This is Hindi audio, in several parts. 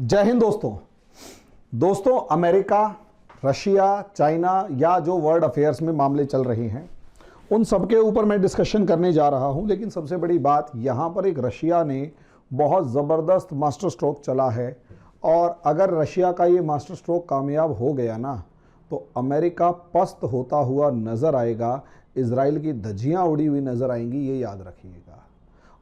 जय हिंद दोस्तों अमेरिका, रशिया, चाइना या जो वर्ल्ड अफेयर्स में मामले चल रहे हैं उन सब के ऊपर मैं डिस्कशन करने जा रहा हूं। लेकिन सबसे बड़ी बात यहाँ पर एक रशिया ने बहुत ज़बरदस्त मास्टर स्ट्रोक चला है और अगर रशिया का ये मास्टर स्ट्रोक कामयाब हो गया ना तो अमेरिका पस्त होता हुआ नज़र आएगा, इजराइल की धज्जियाँ उड़ी हुई नज़र आएंगी, ये याद रखिएगा।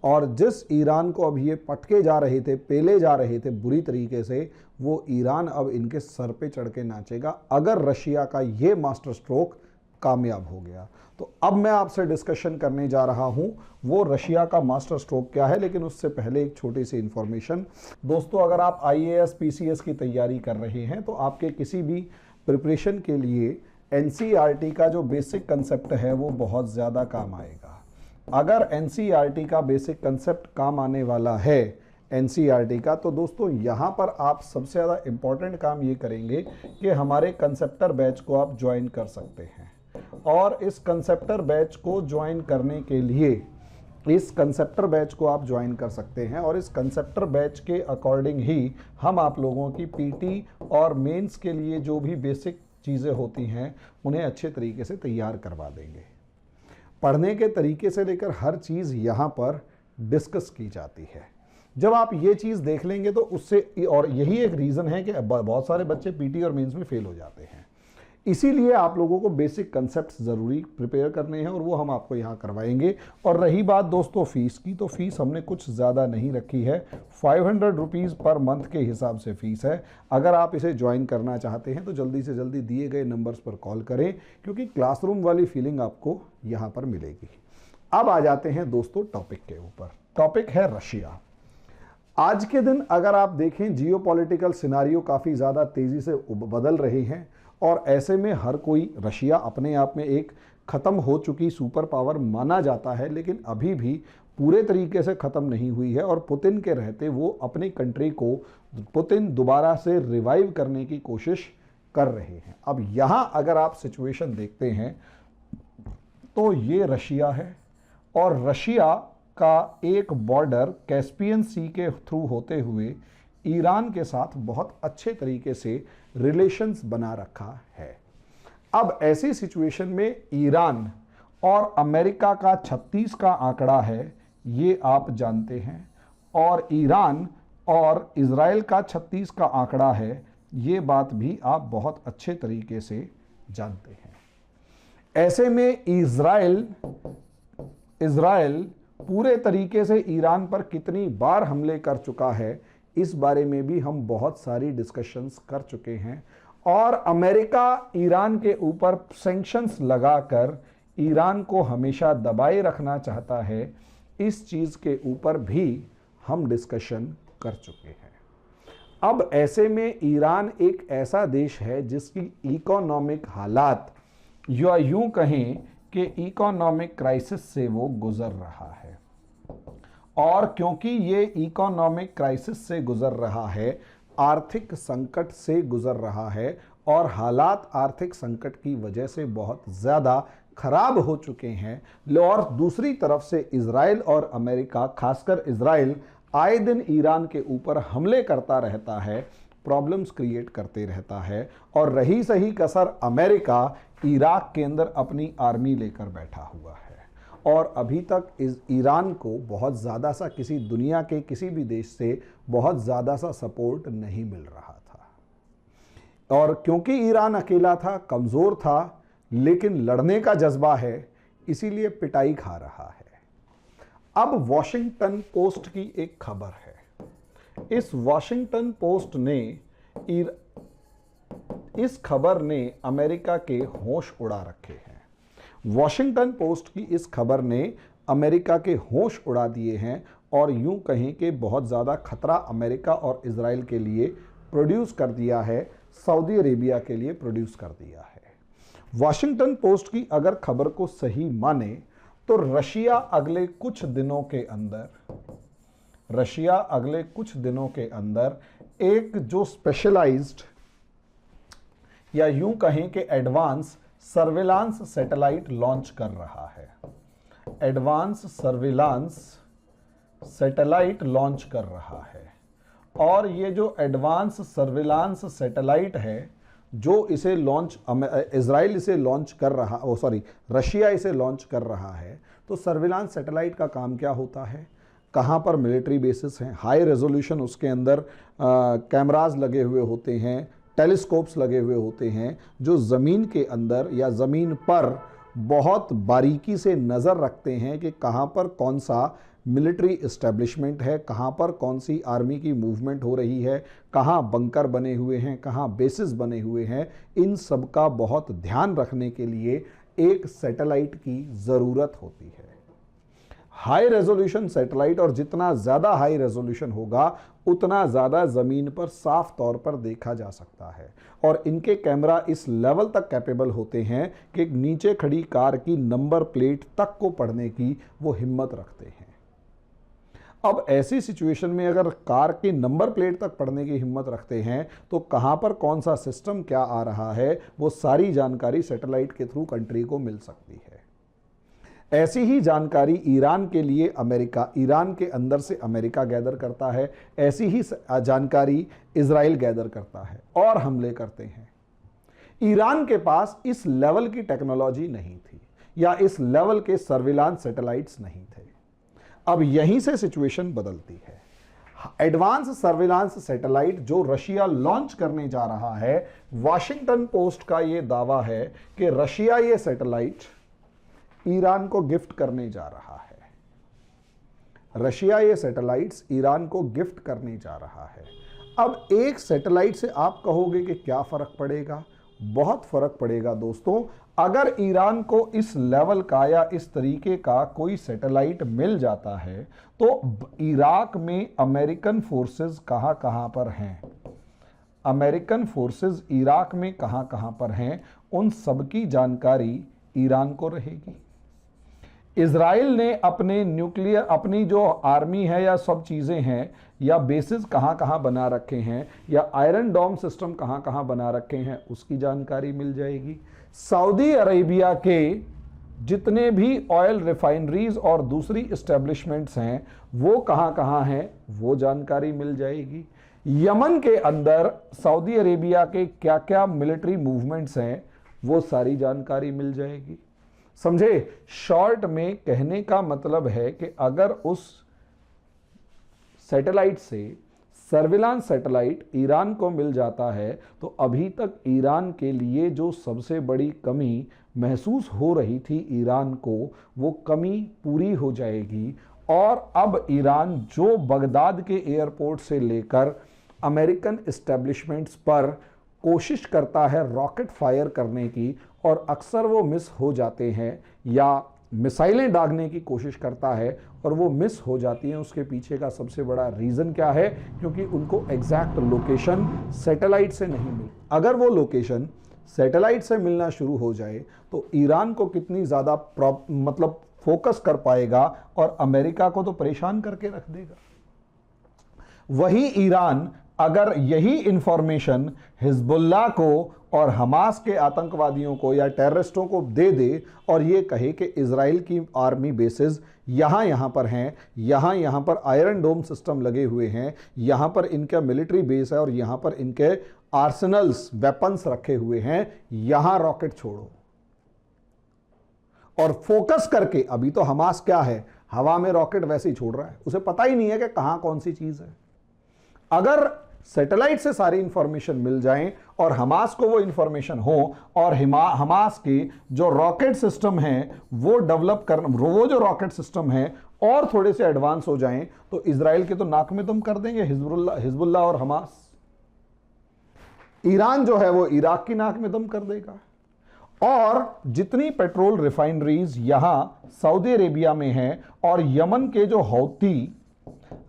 और जिस ईरान को अब ये पटके जा रहे थे, पेले जा रहे थे बुरी तरीके से, वो ईरान अब इनके सर पे चढ़ के नाचेगा अगर रशिया का ये मास्टर स्ट्रोक कामयाब हो गया। तो अब मैं आपसे डिस्कशन करने जा रहा हूं वो रशिया का मास्टर स्ट्रोक क्या है। लेकिन उससे पहले एक छोटी सी इंफॉर्मेशन दोस्तों, अगर आप IAS PCS की तैयारी कर रहे हैं तो आपके किसी भी प्रिपरेशन के लिए NCERT का जो बेसिक कंसेप्ट है वो बहुत ज़्यादा काम आएगा। अगर NCERT का बेसिक कंसेप्ट काम आने वाला है NCERT का, तो दोस्तों यहाँ पर आप सबसे ज़्यादा इम्पॉर्टेंट काम ये करेंगे कि हमारे कंसेप्टर बैच को आप ज्वाइन कर सकते हैं। और इस कंसेप्टर बैच को ज्वाइन करने के लिए इस कंसेप्टर बैच को आप ज्वाइन कर सकते हैं और इस कंसेप्टर बैच के अकॉर्डिंग ही हम आप लोगों की PT और मेंस के लिए जो भी बेसिक चीज़ें होती हैं उन्हें अच्छे तरीके से तैयार करवा देंगे। पढ़ने के तरीके से लेकर हर चीज़ यहाँ पर डिस्कस की जाती है। जब आप ये चीज़ देख लेंगे तो उससे, और यही एक रीज़न है कि बहुत सारे बच्चे PT और मेंस में फेल हो जाते हैं। इसीलिए आप लोगों को बेसिक कंसेप्ट ज़रूरी प्रिपेयर करने हैं और वो हम आपको यहाँ करवाएंगे। और रही बात दोस्तों फ़ीस की, तो फ़ीस हमने कुछ ज़्यादा नहीं रखी है, 500 रुपीज़ पर मंथ के हिसाब से फ़ीस है। अगर आप इसे ज्वाइन करना चाहते हैं तो जल्दी से जल्दी दिए गए नंबर्स पर कॉल करें, क्योंकि क्लासरूम वाली फीलिंग आपको यहाँ पर मिलेगी। अब आ जाते हैं दोस्तों टॉपिक के ऊपर। टॉपिक है रशिया। आज के दिन अगर आप देखें, जियोपॉलिटिकल सिनारियो काफ़ी ज़्यादा तेज़ी से बदल रहे हैं और ऐसे में हर कोई, रशिया अपने आप में एक ख़त्म हो चुकी सुपर पावर माना जाता है, लेकिन अभी भी पूरे तरीके से ख़त्म नहीं हुई है। और पुतिन के रहते वो अपनी कंट्री को, पुतिन दोबारा से रिवाइव करने की कोशिश कर रहे हैं। अब यहाँ अगर आप सिचुएशन देखते हैं तो ये रशिया है और रशिया का एक बॉर्डर कैस्पियन सी के थ्रू होते हुए ईरान के साथ बहुत अच्छे तरीके से रिलेशंस बना रखा है। अब ऐसी सिचुएशन में ईरान और अमेरिका का 36 का आंकड़ा है, ये आप जानते हैं, और ईरान और इजराइल का 36 का आंकड़ा है, ये बात भी आप बहुत अच्छे तरीके से जानते हैं। ऐसे में इजराइल पूरे तरीके से ईरान पर कितनी बार हमले कर चुका है, इस बारे में भी हम बहुत सारी डिस्कशंस कर चुके हैं। और अमेरिका ईरान के ऊपर सैंक्शंस लगाकर ईरान को हमेशा दबाए रखना चाहता है, इस चीज़ के ऊपर भी हम डिस्कशन कर चुके हैं। अब ऐसे में ईरान एक ऐसा देश है जिसकी इकोनॉमिक हालात, या यूं कहें कि इकोनॉमिक क्राइसिस से वो गुजर रहा है। और क्योंकि ये इकोनॉमिक क्राइसिस से गुजर रहा है, आर्थिक संकट से गुजर रहा है, और हालात आर्थिक संकट की वजह से बहुत ज़्यादा खराब हो चुके हैं। और दूसरी तरफ से इजराइल और अमेरिका, खासकर इजराइल, आए दिन ईरान के ऊपर हमले करता रहता है, प्रॉब्लम्स क्रिएट करते रहता है। और रही सही कसर, अमेरिका इराक के अंदर अपनी आर्मी लेकर बैठा हुआ है और अभी तक इस ईरान को बहुत ज़्यादा सा किसी दुनिया के किसी भी देश से बहुत ज़्यादा सा सपोर्ट नहीं मिल रहा था। और क्योंकि ईरान अकेला था, कमज़ोर था, लेकिन लड़ने का जज्बा है, इसीलिए पिटाई खा रहा है। अब वॉशिंगटन पोस्ट की एक खबर है। इस वॉशिंगटन पोस्ट ने, इस खबर ने अमेरिका के होश उड़ा रखे हैं। वॉशिंगटन पोस्ट की इस खबर ने अमेरिका के होश उड़ा दिए हैं और यूं कहें कि बहुत ज़्यादा खतरा अमेरिका और इजराइल के लिए प्रोड्यूस कर दिया है, सऊदी अरेबिया के लिए प्रोड्यूस कर दिया है। वॉशिंगटन पोस्ट की अगर खबर को सही माने तो रशिया अगले कुछ दिनों के अंदर एक जो स्पेशलाइज्ड, या यूं कहें कि एडवांस सर्विलांस सैटेलाइट लॉन्च कर रहा है। एडवांस सर्विलांस सैटेलाइट लॉन्च कर रहा है और ये जो एडवांस सर्विलांस सैटेलाइट है जो इसे लॉन्च, इजराइल इसे लॉन्च कर रहा, रशिया इसे लॉन्च कर रहा है। तो सर्विलांस सैटेलाइट का काम क्या होता है, कहाँ पर मिलिट्री बेसिस हैं, हाई रेजोल्यूशन उसके अंदर कैमराज लगे हुए होते हैं, टेलीस्कोप्स लगे हुए होते हैं जो ज़मीन के अंदर या ज़मीन पर बहुत बारीकी से नज़र रखते हैं कि कहाँ पर कौन सा मिलिट्री इस्टेब्लिशमेंट है, कहाँ पर कौन सी आर्मी की मूवमेंट हो रही है, कहाँ बंकर बने हुए हैं, कहाँ बेसिस बने हुए हैं। इन सब का बहुत ध्यान रखने के लिए एक सैटेलाइट की ज़रूरत होती है। हाई रेजोल्यूशन सैटेलाइट, और जितना ज़्यादा हाई रेजोल्यूशन होगा उतना ज़्यादा ज़मीन पर साफ तौर पर देखा जा सकता है। और इनके कैमरा इस लेवल तक कैपेबल होते हैं कि नीचे खड़ी कार की नंबर प्लेट तक को पढ़ने की वो हिम्मत रखते हैं। अब ऐसी सिचुएशन में अगर कार की नंबर प्लेट तक पढ़ने की हिम्मत रखते हैं तो कहाँ पर कौन सा सिस्टम क्या आ रहा है वो सारी जानकारी सैटेलाइट के थ्रू कंट्री को मिल सकती है। ऐसी ही जानकारी ईरान के लिए अमेरिका, ईरान के अंदर से अमेरिका गैदर करता है, ऐसी ही जानकारी इजराइल गैदर करता है और हमले करते हैं। ईरान के पास इस लेवल की टेक्नोलॉजी नहीं थी या इस लेवल के सर्विलांस सैटेलाइट्स नहीं थे। अब यहीं से सिचुएशन बदलती है। एडवांस सर्विलांस सैटेलाइट जो रशिया लॉन्च करने जा रहा है, वॉशिंगटन पोस्ट का यह दावा है कि रशिया ये सैटेलाइट ईरान को गिफ्ट करने जा रहा है। रशिया ये सैटेलाइट्स ईरान को गिफ्ट करने जा रहा है। अब एक सैटेलाइट से आप कहोगे कि क्या फर्क पड़ेगा? बहुत फर्क पड़ेगा दोस्तों। अगर ईरान को इस लेवल का या इस तरीके का कोई सैटेलाइट मिल जाता है तो इराक में अमेरिकन फोर्सेस कहां कहां पर हैं, अमेरिकन फोर्सेस इराक में कहां कहां पर हैं, उन सब की जानकारी ईरान को रहेगी। इजराइल ने अपने न्यूक्लियर, अपनी जो आर्मी है या सब चीज़ें हैं या बेसिस कहाँ कहाँ बना रखे हैं या आयरन डोम सिस्टम कहाँ कहाँ बना रखे हैं उसकी जानकारी मिल जाएगी। सऊदी अरेबिया के जितने भी ऑयल रिफाइनरीज और दूसरी इस्टेब्लिशमेंट्स हैं वो कहाँ कहाँ हैं वो जानकारी मिल जाएगी। यमन के अंदर सऊदी अरेबिया के क्या क्या मिलिट्री मूवमेंट्स हैं वो सारी जानकारी मिल जाएगी। समझे? शॉर्ट में कहने का मतलब है कि अगर उस सैटेलाइट से सर्विलांस सैटेलाइट ईरान को मिल जाता है तो अभी तक ईरान के लिए जो सबसे बड़ी कमी महसूस हो रही थी ईरान को, वो कमी पूरी हो जाएगी। और अब ईरान जो बगदाद के एयरपोर्ट से लेकर अमेरिकन एस्टेब्लिशमेंट्स पर कोशिश करता है रॉकेट फायर करने की और अक्सर वो मिस हो जाते हैं या मिसाइलें दागने की कोशिश करता है और वो मिस हो जाती हैं, उसके पीछे का सबसे बड़ा रीज़न क्या है? क्योंकि उनको एग्जैक्ट लोकेशन सैटेलाइट से नहीं मिली। अगर वो लोकेशन सैटेलाइट से मिलना शुरू हो जाए तो ईरान को कितनी ज़्यादा मतलब फोकस कर पाएगा और अमेरिका को तो परेशान करके रख देगा। वही ईरान अगर यही इंफॉर्मेशन हिजबुल्लाह को और हमास के आतंकवादियों को या टेररिस्टों को दे दे और ये कहे कि इजराइल की आर्मी बेसिस यहाँ पर हैं, यहाँ पर आयरन डोम सिस्टम लगे हुए हैं, यहाँ पर इनका मिलिट्री बेस है और यहाँ पर इनके आर्सेनल्स वेपन्स रखे हुए हैं, यहाँ रॉकेट छोड़ो। और फोकस करके, अभी तो हमास क्या है, हवा में रॉकेट वैसे ही छोड़ रहा है, उसे पता ही नहीं है कि कहाँ कौन सी चीज़ है। अगर सैटेलाइट से सारी इंफॉर्मेशन मिल जाए और हमास को वो इंफॉर्मेशन हो और हमास के जो रॉकेट सिस्टम हैं वो डेवलप कर, वो जो रॉकेट सिस्टम है और थोड़े से एडवांस हो जाएं तो इजराइल के तो नाक में दम कर देंगे हिजबुल्लाह और हमास। ईरान जो है वो इराक की नाक में दम कर देगा। और जितनी पेट्रोल रिफाइनरीज यहां सऊदी अरेबिया में हैं और यमन के जो हौती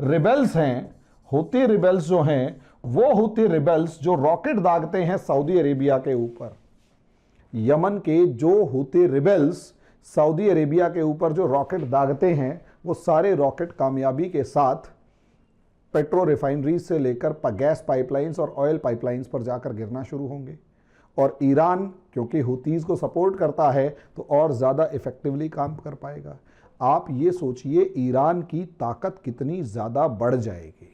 रिबेल्स हैं, हूती रिबेल्स जो हैं, वो हूती रिबेल्स जो रॉकेट दागते हैं सऊदी अरेबिया के ऊपर, यमन के जो हूती रिबेल्स सऊदी अरेबिया के ऊपर जो रॉकेट दागते हैं वो सारे रॉकेट कामयाबी के साथ पेट्रो रिफाइनरीज से लेकर गैस पाइपलाइंस और ऑयल पाइपलाइंस पर जाकर गिरना शुरू होंगे। और ईरान क्योंकि हूतीज़ को सपोर्ट करता है तो और ज़्यादा इफेक्टिवली काम कर पाएगा। आप ये सोचिए ईरान की ताकत कितनी ज़्यादा बढ़ जाएगी।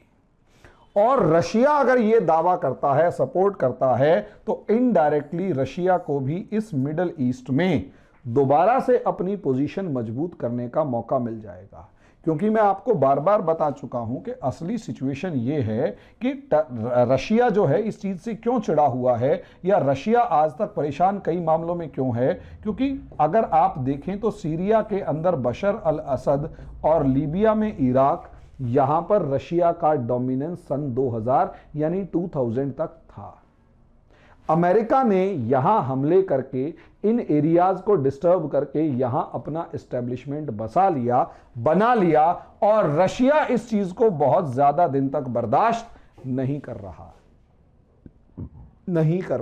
और रशिया अगर ये दावा करता है, सपोर्ट करता है, तो इनडायरेक्टली रशिया को भी इस मिडल ईस्ट में दोबारा से अपनी पोजीशन मजबूत करने का मौका मिल जाएगा। क्योंकि मैं आपको बार बार बता चुका हूं कि असली सिचुएशन ये है कि रशिया जो है इस चीज से क्यों चिढ़ा हुआ है, या रशिया आज तक परेशान कई मामलों में क्यों है। क्योंकि अगर आप देखें तो सीरिया के अंदर बशर अल असद और लीबिया में इराक, यहां पर रशिया का डोमिनेंस सन 2000 यानी 2000 तक था। अमेरिका ने यहां हमले करके इन एरियाज को डिस्टर्ब करके यहां अपना एस्टेब्लिशमेंट बना लिया, और रशिया इस चीज को बहुत ज्यादा दिन तक बर्दाश्त नहीं कर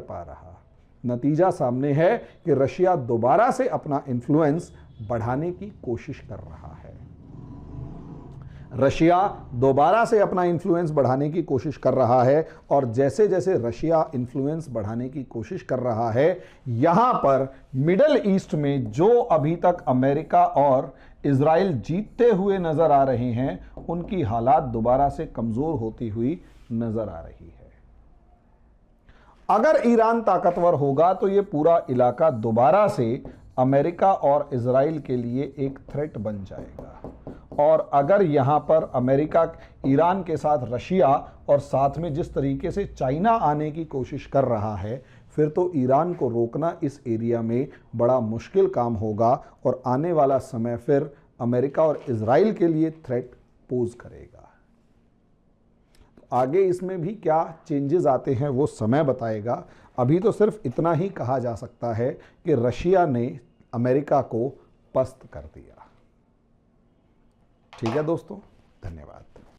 पा रहा। नतीजा सामने है कि रशिया दोबारा से अपना इन्फ्लुएंस बढ़ाने की कोशिश कर रहा है। रशिया दोबारा से अपना इन्फ्लुएंस बढ़ाने की कोशिश कर रहा है, और जैसे जैसे रशिया इन्फ्लुएंस बढ़ाने की कोशिश कर रहा है, यहां पर मिडल ईस्ट में जो अभी तक अमेरिका और इजराइल जीतते हुए नजर आ रहे हैं, उनकी हालात दोबारा से कमजोर होती हुई नजर आ रही है। अगर ईरान ताकतवर होगा तो यह पूरा इलाका दोबारा से अमेरिका और इजराइल के लिए एक थ्रेट बन जाएगा। और अगर यहां पर अमेरिका ईरान के साथ रशिया और साथ में जिस तरीके से चाइना आने की कोशिश कर रहा है, फिर तो ईरान को रोकना इस एरिया में बड़ा मुश्किल काम होगा, और आने वाला समय फिर अमेरिका और इजराइल के लिए थ्रेट पोज करेगा। तो आगे इसमें भी क्या चेंजेस आते हैं वो समय बताएगा। अभी तो सिर्फ इतना ही कहा जा सकता है कि रशिया ने अमेरिका को पस्त कर दिया। ठीक है दोस्तों, धन्यवाद।